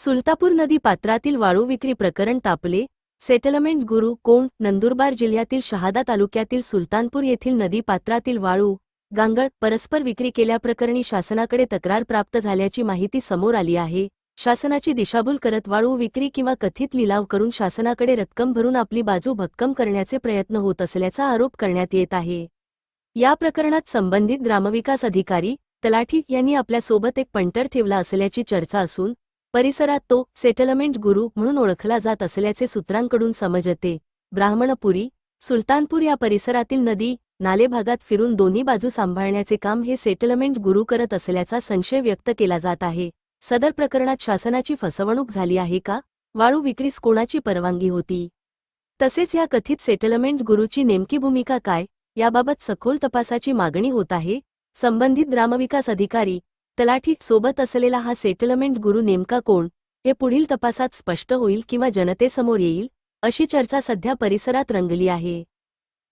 सुलतापूर नदी पात्रातील वाळू विक्री प्रकरण तापले. सेटलमेंट गुरू कोण? नंदुरबार जिल्ह्यातील शहादा तालुक्यातील सुलतानपूर येथील नदी पात्रातील वाळू, गांगड परस्पर विक्री केल्याप्रकरणी शासनाकडे तक्रार प्राप्त झाल्याची माहिती समोर आली आहे. शासनाची दिशाभूल करत वाळू विक्री किंवा कथित लिलाव करून शासनाकडे रक्कम भरून आपली बाजू भक्कम करण्याचे प्रयत्न होत असल्याचा आरोप करण्यात येत आहे. या प्रकरणात संबंधित ग्रामविकास अधिकारी, तलाठी यांनी आपल्यासोबत एक पंटर ठेवला असल्याची चर्चा असून परिसरात तो सेटलमेंट गुरू म्हणून ओळखला जात असल्याचे सूत्रांकडून समजते. ब्राह्मणपुरी, सुलतानपूर या परिसरातील नदी, नाले भागात फिरून दोन्ही बाजू सांभाळण्याचे काम हे सेटलमेंट गुरू करत असल्याचा संशय व्यक्त केला जात आहे. सदर प्रकरणात शासनाची फसवणूक झाली आहे का? वाळू विक्रीस कोणाची परवानगी होती? तसेच या कथित सेटलमेंट गुरूची नेमकी भूमिका काय, याबाबत सखोल तपासाची मागणी होत आहे. संबंधित ग्रामविकास अधिकारी, तलाठी सोबत असलेला हा सेटलमेंट गुरू नेमका कोण, हे पुढील तपासात स्पष्ट होईल किंवा जनतेसमोर येईल, अशी चर्चा सध्या परिसरात रंगली आहे.